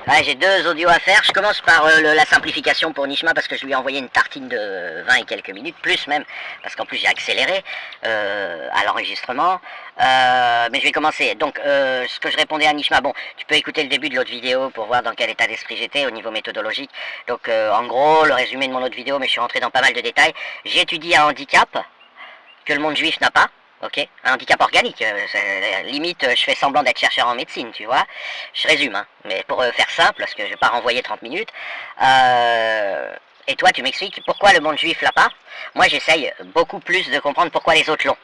Ouais, j'ai deux audios à faire. Je commence par la simplification pour Nishma parce que je lui ai envoyé une tartine de 20 et quelques minutes, plus même, parce qu'en plus j'ai accéléré à l'enregistrement. Mais je vais commencer. Donc, ce que je répondais à Nishma, bon, tu peux écouter le début de l'autre vidéo pour voir dans quel état d'esprit j'étais au niveau méthodologique. Donc, en gros, le résumé de mon autre vidéo, mais je suis rentré dans pas mal de détails. J'étudie un handicap que le monde juif n'a pas. Ok, un handicap organique, limite je fais semblant d'être chercheur en médecine, tu vois. Je résume, hein, mais pour faire simple, parce que je vais pas renvoyer 30 minutes. Et toi tu m'expliques pourquoi le monde juif l'a pas. Moi j'essaye beaucoup plus de comprendre pourquoi les autres l'ont.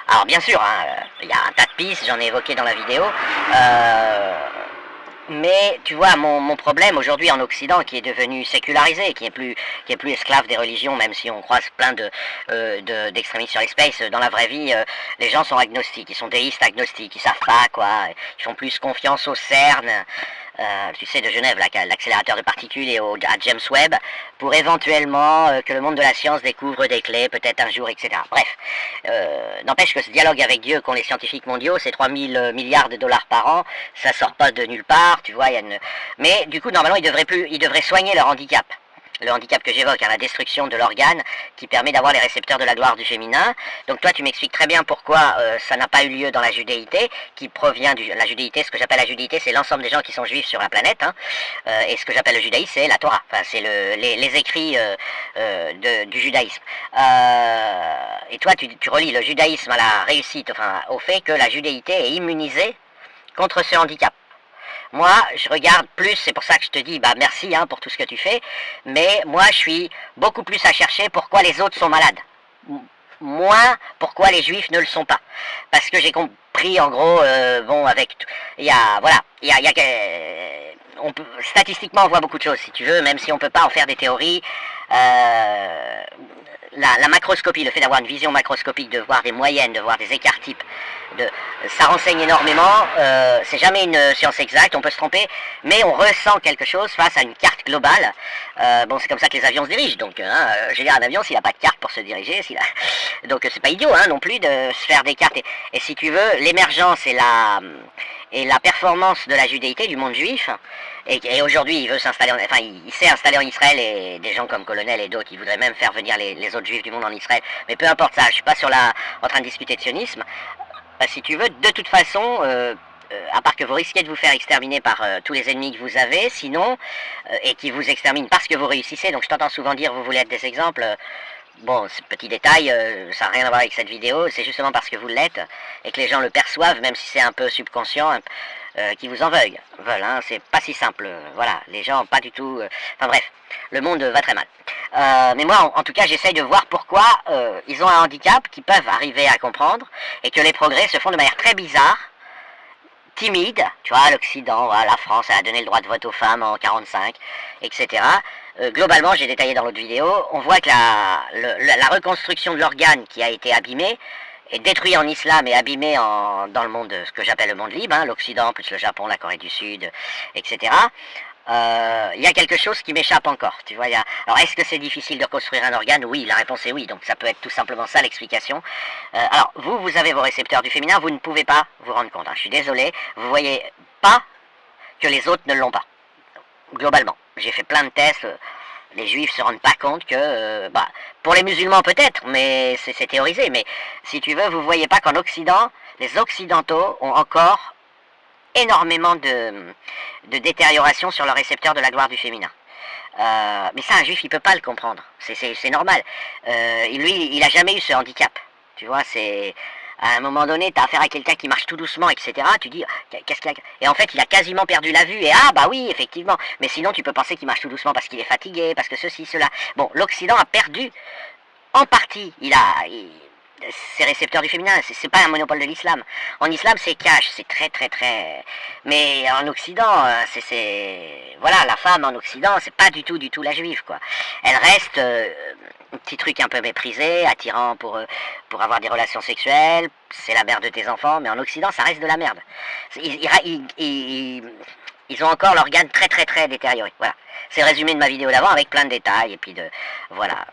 Alors bien sûr, il y a un tas de pistes, j'en ai évoqué dans la vidéo. Mais tu vois, mon problème aujourd'hui en Occident, qui est devenu sécularisé, qui est plus esclave des religions, même si on croise plein d'extrémistes sur les spaces, dans la vraie vie, les gens sont agnostiques, ils sont déistes agnostiques, ils savent pas quoi, ils font plus confiance au CERN, tu sais, de Genève, l'accélérateur de particules, et à James Webb, pour éventuellement que le monde de la science découvre des clés, peut-être un jour, etc. Bref, n'empêche que ce dialogue avec Dieu qu'ont les scientifiques mondiaux, c'est 3000 milliards de dollars par an, ça sort pas de nulle part, tu vois, mais du coup, normalement, ils devraient soigner leur handicap. Le handicap que j'évoque, la destruction de l'organe qui permet d'avoir les récepteurs de la gloire du féminin. Donc toi, tu m'expliques très bien pourquoi ça n'a pas eu lieu dans la judéité, qui provient de la judéité. Ce que j'appelle la judéité, c'est l'ensemble des gens qui sont juifs sur la planète. Hein. Et ce que j'appelle le judaïsme, c'est la Torah. Enfin, c'est les écrits du judaïsme. Et toi, tu relis le judaïsme à la réussite, enfin, au fait que la judéité est immunisée contre ce handicap. Moi, je regarde plus, c'est pour ça que je te dis, bah merci hein, pour tout ce que tu fais, mais moi je suis beaucoup plus à chercher pourquoi les autres sont malades. Moins pourquoi les juifs ne le sont pas. Parce que j'ai compris en gros, bon, avec... Il y a, voilà, statistiquement on voit beaucoup de choses si tu veux, même si on ne peut pas en faire des théories. La macroscopie, le fait d'avoir une vision macroscopique, de voir des moyennes, de voir des écarts types, ça renseigne énormément. C'est jamais une science exacte, on peut se tromper, mais on ressent quelque chose face à une carte globale. Bon, c'est comme ça que les avions se dirigent. Donc, je veux dire, un avion, s'il n'a pas de carte pour se diriger, donc c'est pas idiot hein, non plus de se faire des cartes. Et si tu veux, l'émergence et la performance de la judéité, du monde juif, et aujourd'hui il veut s'installer, enfin il s'est installé en Israël, et des gens comme Colonel et d'autres, ils voudraient même faire venir les autres juifs du monde en Israël, mais peu importe ça, je suis pas en train de discuter de sionisme. Si tu veux, de toute façon, à part que vous risquez de vous faire exterminer par tous les ennemis que vous avez, sinon, et qui vous exterminent parce que vous réussissez, donc je t'entends souvent dire vous voulez être des exemples. Bon, ce petit détail, ça n'a rien à voir avec cette vidéo, c'est justement parce que vous l'êtes, et que les gens le perçoivent, même si c'est un peu subconscient, qui vous en veulent, hein, c'est pas si simple, voilà, les gens pas du tout, enfin bref, le monde va très mal. Mais moi, en tout cas, j'essaye de voir pourquoi ils ont un handicap qu'ils peuvent arriver à comprendre, et que les progrès se font de manière très bizarre, timide, tu vois, l'Occident, la France a donné le droit de vote aux femmes en 45, etc. Globalement, j'ai détaillé dans l'autre vidéo, on voit que la reconstruction de l'organe qui a été abîmé, est détruit en islam et abîmé dans le monde, ce que j'appelle le monde libre, hein, l'Occident, plus le Japon, la Corée du Sud, etc. Il y a quelque chose qui m'échappe encore, tu vois. Alors, est-ce que c'est difficile de reconstruire un organe? Oui, la réponse est oui, donc ça peut être tout simplement ça l'explication. Alors, vous avez vos récepteurs du féminin, vous ne pouvez pas vous rendre compte, hein. Je suis désolé, vous voyez pas que les autres ne l'ont pas, globalement. J'ai fait plein de tests, les juifs se rendent pas compte que, pour les musulmans peut-être, mais c'est théorisé, mais si tu veux, vous voyez pas qu'en Occident, les Occidentaux ont encore énormément de détérioration sur le récepteur de la gloire du féminin. Mais ça, un juif, il peut pas le comprendre. C'est normal. Lui, il a jamais eu ce handicap. Tu vois, c'est... À un moment donné, tu as affaire à quelqu'un qui marche tout doucement, etc. Tu dis, qu'est-ce qu'il a... Et en fait, il a quasiment perdu la vue. Et bah oui, effectivement. Mais sinon, tu peux penser qu'il marche tout doucement parce qu'il est fatigué, parce que ceci, cela. Bon, l'Occident a perdu, en partie. Ses récepteurs du féminin, c'est pas un monopole de l'islam. En islam, c'est cash, c'est très très très... Mais en Occident, voilà, la femme en Occident, c'est pas du tout la juive, quoi. Elle reste un petit truc un peu méprisé, attirant pour avoir des relations sexuelles, c'est la mère de tes enfants, mais en Occident, ça reste de la merde. Ils ont encore l'organe très très très détérioré, voilà. C'est le résumé de ma vidéo d'avant avec plein de détails, et puis voilà...